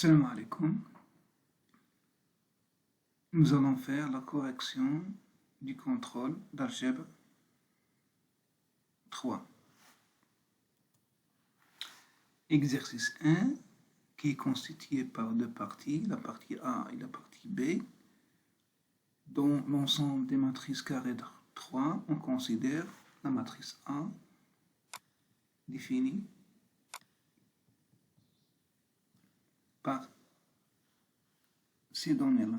Salam alaikum. Nous allons faire la correction du contrôle d'algèbre 3. Exercice 1 qui est constitué par deux parties, la partie A et la partie B. Dans l'ensemble des matrices carrées de 3, on considère la matrice A définie par ces données-là.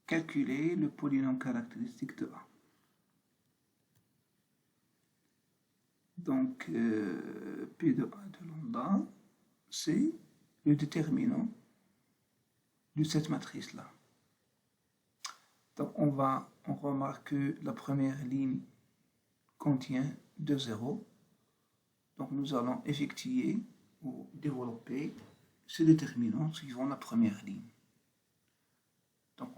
Calculer le polynôme caractéristique de A. Donc, P de A de lambda, c'est le déterminant de cette matrice-là. Donc, on remarque que la première ligne contient 2 zéros. Donc, nous allons effectuer ou développer ce déterminant suivant la première ligne. Donc,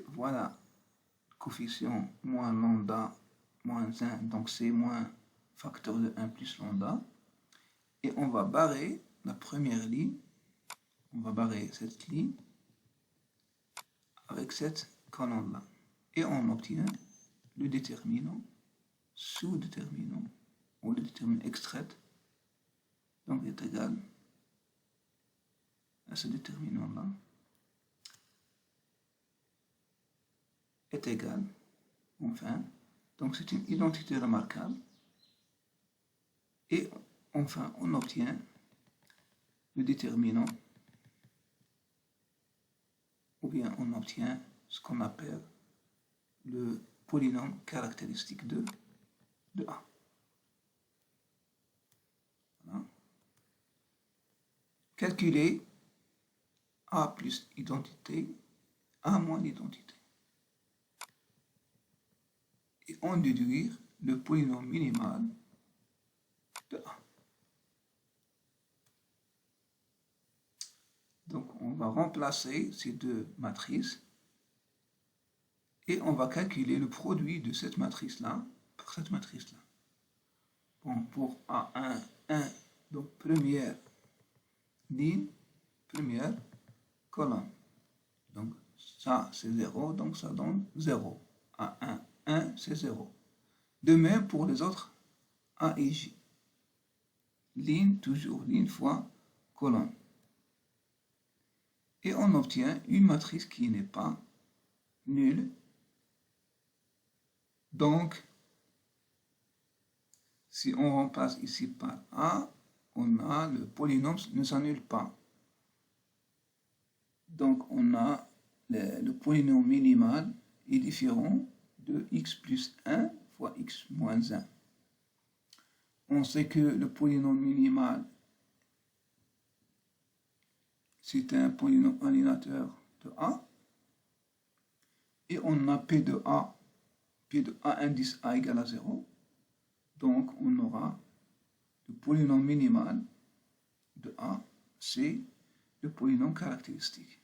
voilà, coefficient moins lambda moins 1, donc c'est moins facteur de 1 plus lambda. Et on va barrer la première ligne, on va barrer cette ligne avec cette colonne-là. Et on obtient le déterminant, sous-déterminant, ou le déterminant extrait, donc est égal à ce déterminant-là, est égal, enfin, donc c'est une identité remarquable, et enfin on obtient le déterminant, ou bien on obtient ce qu'on appelle le polynôme caractéristique de A. Voilà. Calculer A plus identité, A moins identité. Et en déduire le polynôme minimal de A. Donc on va remplacer ces deux matrices et on va calculer le produit de cette matrice-là par cette matrice-là. Bon, pour A1, 1, donc première ligne, première colonne. Donc ça c'est 0, donc ça donne 0. A1, 1, c'est 0. De même pour les autres A et J. Ligne, toujours ligne fois colonne. Et on obtient une matrice qui n'est pas nulle. Donc, si on remplace ici par A, on a le polynôme ne s'annule pas. Donc, on a le polynôme minimal est différent de x plus 1 fois x moins 1. On sait que le polynôme minimal, c'est un polynôme alienateur de A. Et on a P de A indice A égale à 0. Donc, on aura le polynôme minimal de A, c'est le polynôme caractéristique.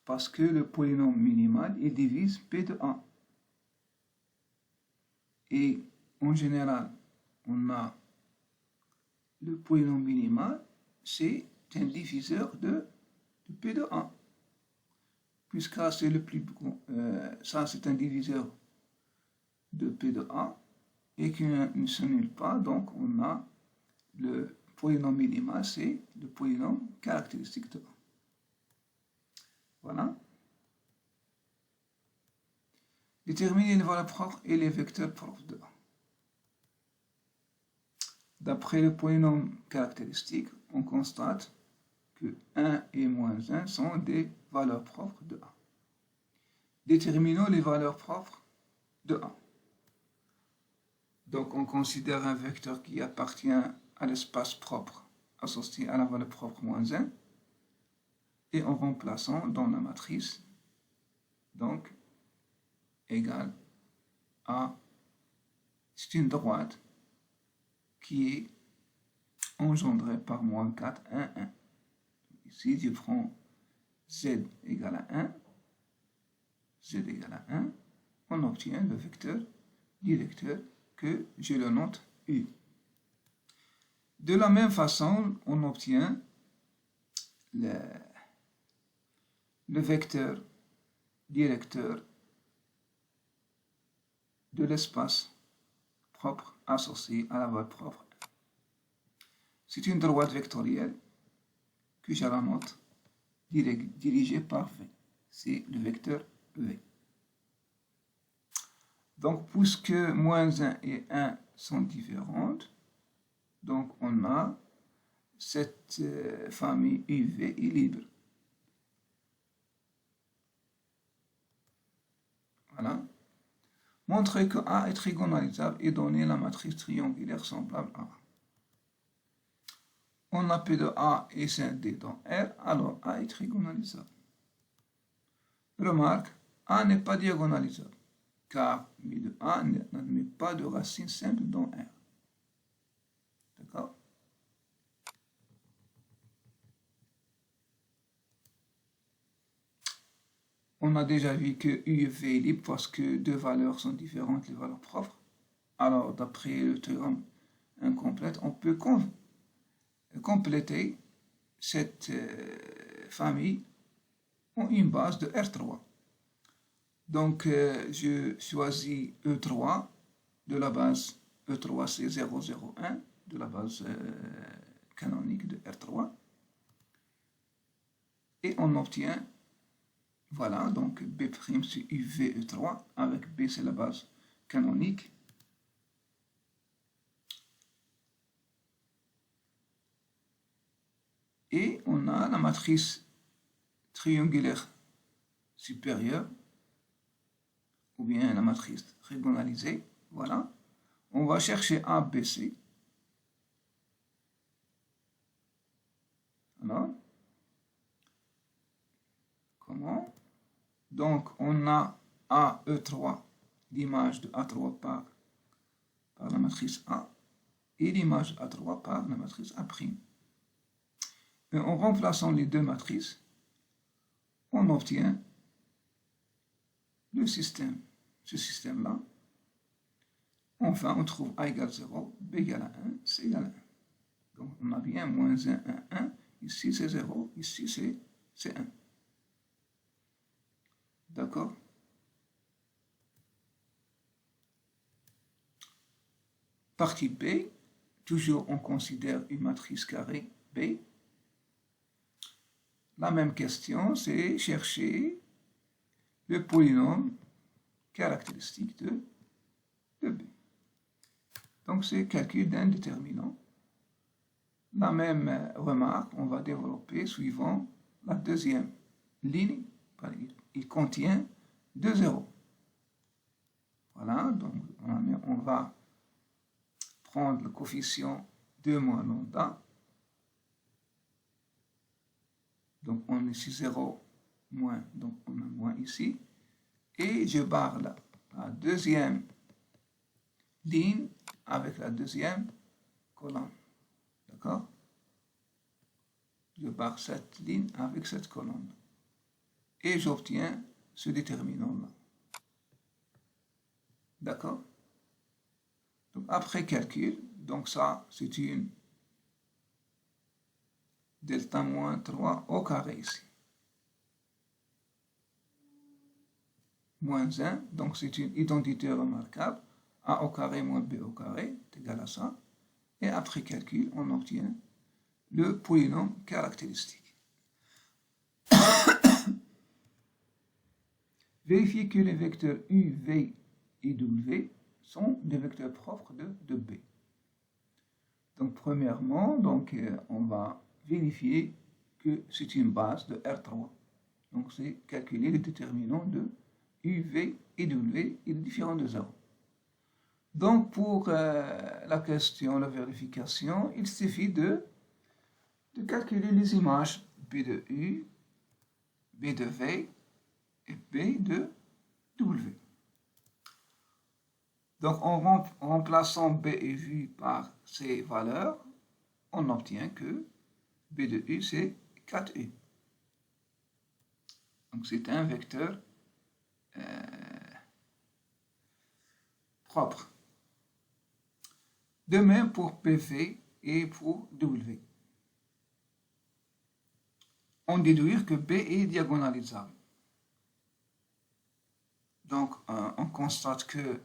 Parce que le polynôme minimal, il divise P de A. Et en général, on a le polynôme minimal, c'est un diviseur de P de A. Puisque c'est le plus grand, ça c'est un diviseur de P de A et qui ne s'annule pas, donc on a le polynôme minimal, c'est le polynôme caractéristique de A. Voilà. Déterminer les valeurs propres et les vecteurs propres de A. D'après le polynôme caractéristique, on constate que 1 et moins 1 sont des valeurs propres de A. Déterminons les valeurs propres de A. Donc on considère un vecteur qui appartient à l'espace propre associé à la valeur propre moins 1 et en remplaçant dans la matrice, donc égale à, c'est une droite qui est engendrée par moins 4, 1, 1. Ici, je prends z égale à 1, z égale à 1, on obtient le vecteur directeur que je le note U. De la même façon, on obtient le vecteur directeur de l'espace propre associé à la valeur propre. C'est une droite vectorielle que j'ai la note dirigée par V. C'est le vecteur V. Donc, puisque moins 1 et 1 sont différentes, donc on a cette famille UV est libre. Voilà. Montrer que A est trigonalisable et donner la matrice triangulaire semblable à A. On a P de A est scindé dans R, alors A est trigonalisable. Remarque, A n'est pas diagonalisable, car mi de A n'admet pas de racine simple dans R. D'accord? On a déjà vu que U et V est libre parce que deux valeurs sont différentes, les valeurs propres. Alors, d'après le théorème incomplet, on peut compléter cette famille en une base de R3. Donc, je choisis E3 de la base E3, c'est 001 de la base canonique de R3. Et on obtient, voilà, donc B' c'est UVE3, avec B c'est la base canonique. Et on a la matrice triangulaire supérieure, ou bien la matrice trigonalisée, voilà. On va chercher ABC. Alors, comment? Donc, on a AE3, l'image de A3 par la matrice A, et l'image A3 par la matrice A'. Et en remplaçant les deux matrices, on obtient le système, ce système-là. Enfin, on trouve A égale 0, B égale à 1, C égale à 1. Donc, on a bien moins 1, 1, 1. Ici, c'est 0. Ici, c'est 1. D'accord? Partie B, toujours on considère une matrice carrée B. La même question, c'est chercher le polynôme caractéristique de B. Donc, c'est calcul d'un déterminant. La même remarque, on va développer suivant la deuxième ligne. Il contient 2 zéros. Voilà, donc on va prendre le coefficient 2 moins lambda. Donc, on est ici 0 moins, donc on a moins ici. Et je barre la deuxième ligne avec la deuxième colonne. D'accord? Je barre cette ligne avec cette colonne. Et j'obtiens ce déterminant-là. D'accord? Donc, après calcul, donc ça, c'est une delta moins 3 au carré ici. Moins 1, donc c'est une identité remarquable. A au carré moins B au carré est égal à ça. Et après calcul, on obtient le polynôme caractéristique. Vérifiez que les vecteurs U, V et W sont des vecteurs propres de B. Donc, premièrement, on va vérifier que c'est une base de R3. Donc, c'est calculer le déterminant de U, V et W et le différent de 0. Donc, pour la question, la vérification, il suffit de calculer les images B de U, B de V et B de W. Donc, en remplaçant B et V par ces valeurs, on obtient que B de U, c'est 4U. Donc, c'est un vecteur propre. De même pour PV et pour W. On déduire que B est diagonalisable. Donc, on constate que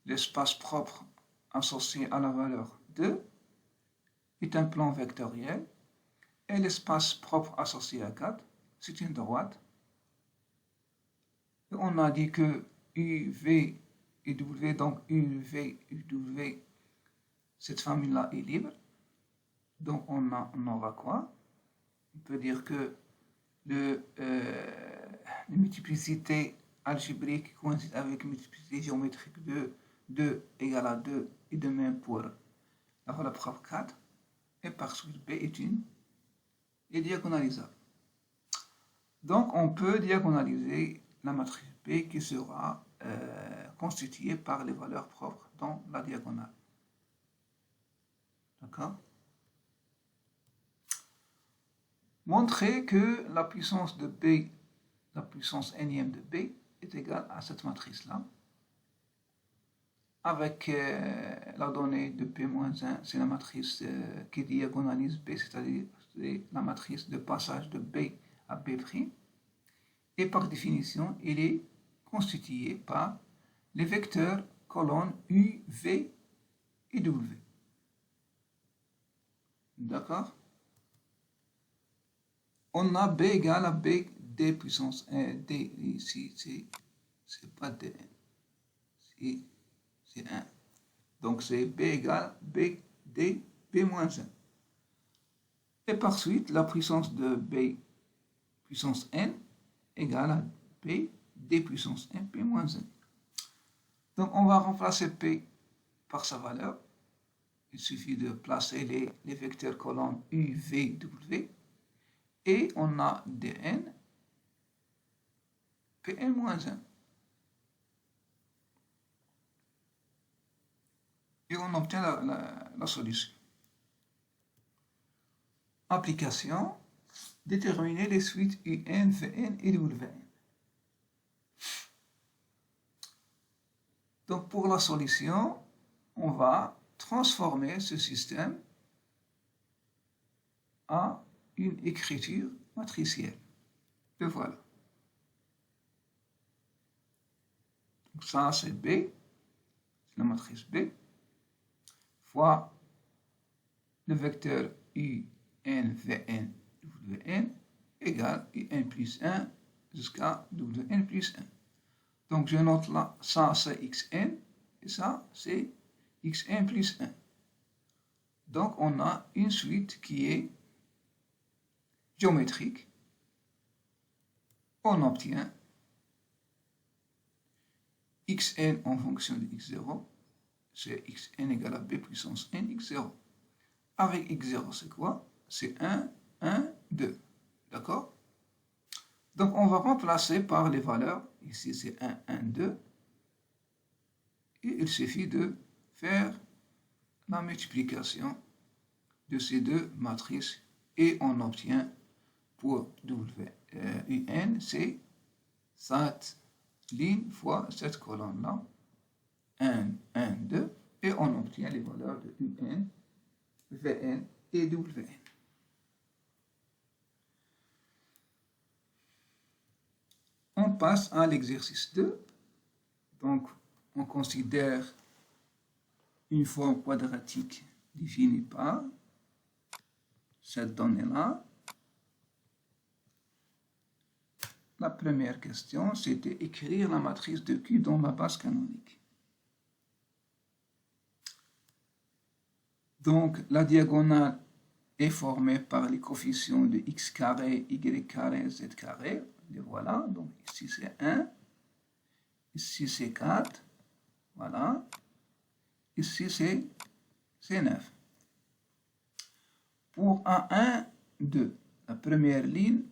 l'espace propre associé à la valeur 2 est un plan vectoriel et l'espace propre associé à 4, c'est une droite. Et on a dit que UV et W, donc UV et W, cette famille-là est libre. Donc on aura quoi? On peut dire que les multiplicités algébriques coïncident avec une multiplicité géométrique de 2 égale à 2 et de même pour la valeur propre 4. Et par suite, B est diagonalisable. Donc on peut diagonaliser la matrice B qui sera constituée par les valeurs propres dans la diagonale. D'accord? Montrer que la puissance de B, la puissance nème de B, est égale à cette matrice-là. Avec la donnée de P-1, c'est la matrice qui diagonalise B, c'est-à-dire la matrice de passage de B à B'. Et par définition, il est constitué par les vecteurs colonnes U, V et W. D'accord? On a B égale à B D puissance 1. D ici, c'est pas D. C'est 1. Donc c'est B égale B D B moins 1. Et par suite, la puissance de B puissance n égale à P D puissance 1 P moins 1. Donc on va remplacer P par sa valeur. Il suffit de placer les vecteurs colonnes U, V, W. Et on a dn Pn moins 1. Et on obtient la solution. Application, déterminer les suites UN, Vn et Wn. Donc pour la solution, on va transformer ce système à une écriture matricielle. Et voilà. Donc ça c'est B, c'est la matrice B, fois le vecteur UN, Vn, Wn égale UN plus 1 jusqu'à Wn plus 1. Donc je note là, ça c'est Xn et ça c'est Xn plus 1. Donc on a une suite qui est géométrique. On obtient Xn en fonction de X0, c'est Xn égale à B puissance n X0. Avec X0 c'est quoi? C'est 1, 1, 2. D'accord? Donc on va remplacer par les valeurs, ici c'est 1, 1, 2, et il suffit de faire la multiplication de ces deux matrices et on obtient pour UN, c'est cette ligne fois cette colonne-là, 1, 1, 2, et on obtient les valeurs de UN, Vn et Wn. On passe à l'exercice 2. Donc, on considère une forme quadratique définie par cette donnée-là. La première question, c'était écrire la matrice de Q dans la base canonique. Donc, la diagonale est formée par les coefficients de x carré, y carré, z carré. Et voilà, donc ici c'est 1, ici c'est 4, voilà, ici c'est 9. Pour A1, 2, la première ligne,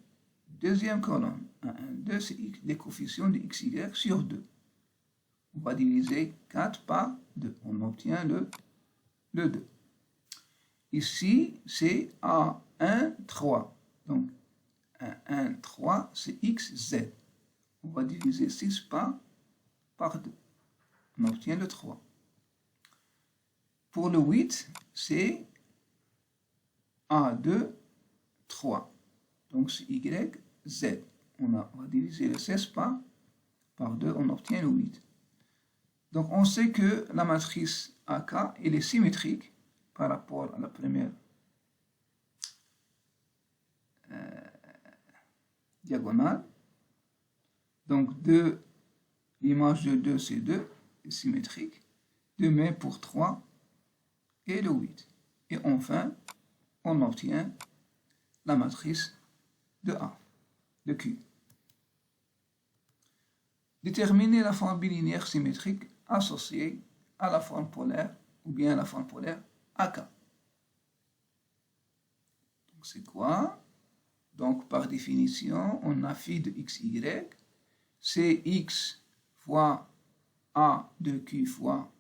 deuxième colonne, A1, 2, c'est les coefficients de x, y sur 2. On va diviser 4 par 2, on obtient le 2. Ici, c'est A1, 3, donc 1, 3, c'est x, z. On va diviser 6 par 2. On obtient le 3. Pour le 8, c'est 1, 2, 3. Donc c'est Y, Z. On va diviser le 16 par 2, on obtient le 8. Donc on sait que la matrice AK elle est symétrique par rapport à la première diagonale. Donc l'image de 2 c'est 2, est symétrique. De même pour 3 et le 8. Et enfin, on obtient la matrice de A, de Q. Déterminer la forme bilinéaire symétrique associée à la forme polaire ou bien à la forme polaire AK. Donc c'est quoi? Donc par définition, on a phi de xy, c'est x fois A de Q fois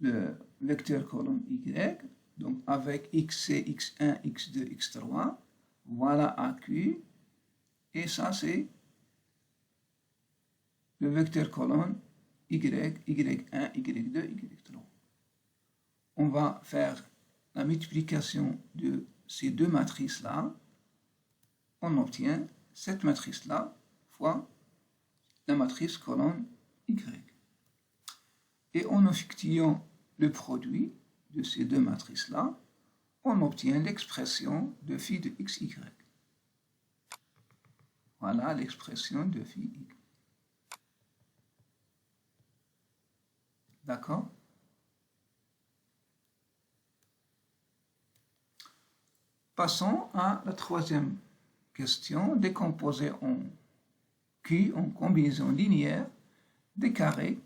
le vecteur colonne y, donc avec x c'est x1, x2, x3, voilà AQ, et ça c'est le vecteur colonne y, y1, y2, y3. On va faire la multiplication de ces deux matrices-là, on obtient cette matrice-là fois la matrice colonne y. Et en effectuant le produit de ces deux matrices-là, on obtient l'expression de phi de xy. Voilà l'expression de phi y. D'accord? Passons à la troisième question, décomposer en Q, en combinaison linéaire, des carrés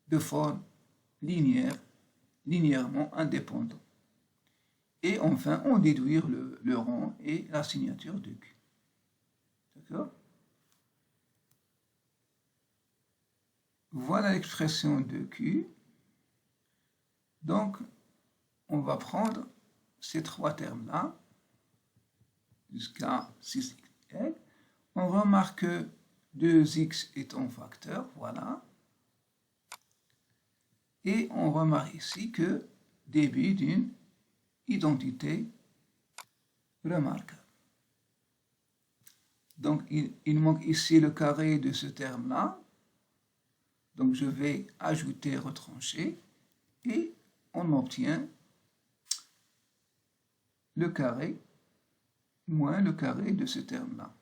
de forme linéaire, linéairement indépendants. Et enfin, on déduire le rang et la signature de Q. D'accord? Voilà l'expression de Q. Donc, on va prendre ces trois termes-là, jusqu'à 6y. On remarque que 2x est un facteur, voilà. Et on remarque ici que début d'une identité remarquable. Donc, il manque ici le carré de ce terme-là. Donc, je vais ajouter, retrancher, et on obtient le carré moins le carré de ce terme-là,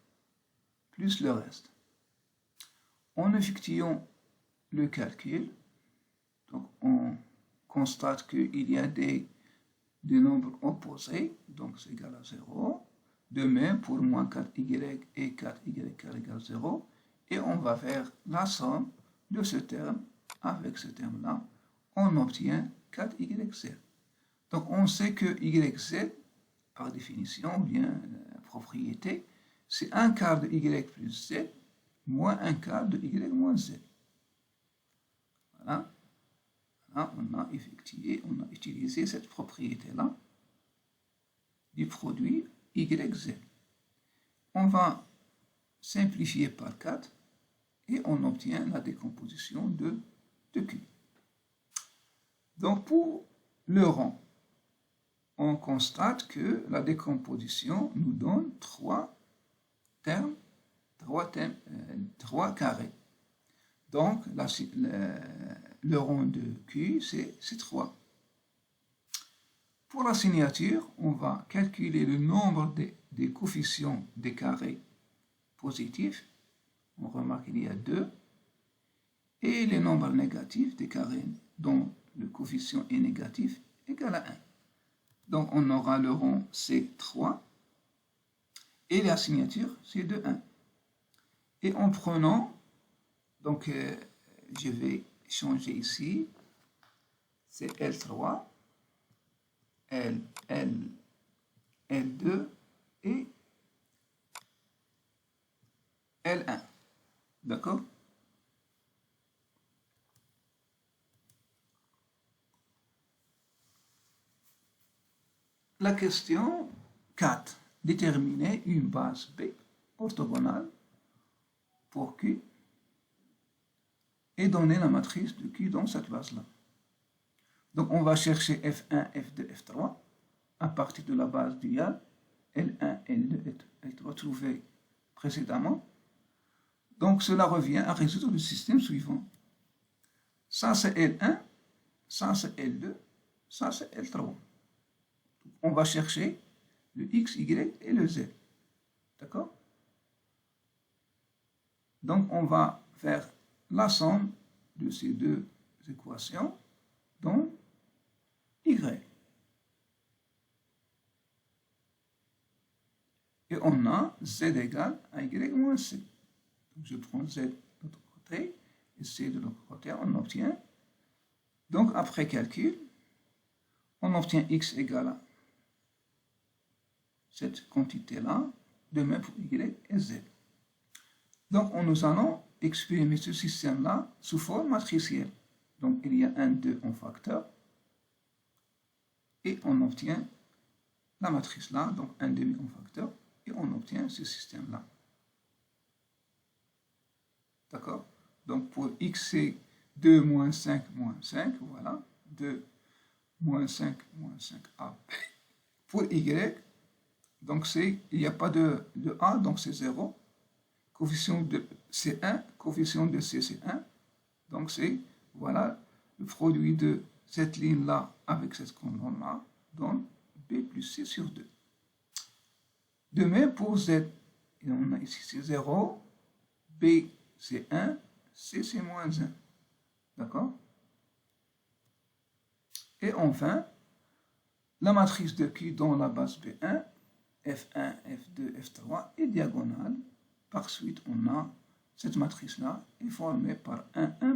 plus le reste. En effectuant le calcul, donc on constate qu'il y a des nombres opposés, donc c'est égal à 0. De même pour moins 4y et 4y égale 0. Et on va faire la somme de ce terme avec ce terme-là. On obtient 4yz. Donc on sait que yz, par définition, bien propriété, c'est un quart de y plus z moins un quart de y moins z. Voilà. Là, on a utilisé cette propriété-là du produit YZ. On va simplifier par 4 et on obtient la décomposition de Q. Donc pour le rang, on constate que la décomposition nous donne trois carrés. Donc le rang de Q, c'est 3. Pour la signature, on va calculer le nombre des coefficients des carrés positifs. On remarque qu'il y a 2. Et les nombres négatifs des carrés dont le coefficient est négatif égal à 1. Donc on aura le rang C3 et la signature c'est de 1. Et en prenant, donc je vais changer ici, c'est L3, L2 et L1. D'accord? La question 4. Déterminer une base B orthogonale pour Q et donner la matrice de Q dans cette base-là. Donc on va chercher F1, F2, F3 à partir de la base duale L1, L2, L3 trouvée précédemment. Donc cela revient à résoudre le système suivant. Ça c'est L1, ça c'est L2, ça c'est L3. On va chercher le X, Y et le Z. D'accord? Donc on va faire la somme de ces deux équations dans Y. Et on a Z égale à Y moins C. Donc je prends Z de l'autre côté et C de l'autre côté, on obtient. Donc après calcul, on obtient X égale à cette quantité-là, de même pour Y et Z. Donc nous allons exprimer ce système-là sous forme matricielle. Donc il y a un 2 en facteur et on obtient la matrice-là, donc un demi en facteur, et on obtient ce système-là. D'accord? Donc pour X, c'est 2 moins 5 moins 5, voilà, 2 moins 5 moins 5A. Pour Y, donc il n'y a pas de A, donc c'est 0. Coefficient de C1, coefficient de C, c'est 1. Donc c'est, voilà, le produit de cette ligne-là avec cette colonne-là donne B plus C sur 2. De même pour Z, et on a ici c'est 0, B c'est 1, C c'est moins 1. D'accord? Et enfin, la matrice de Q dans la base B1, F1, F2, F3 est diagonale. Par suite, on a cette matrice-là est formée par 1, 1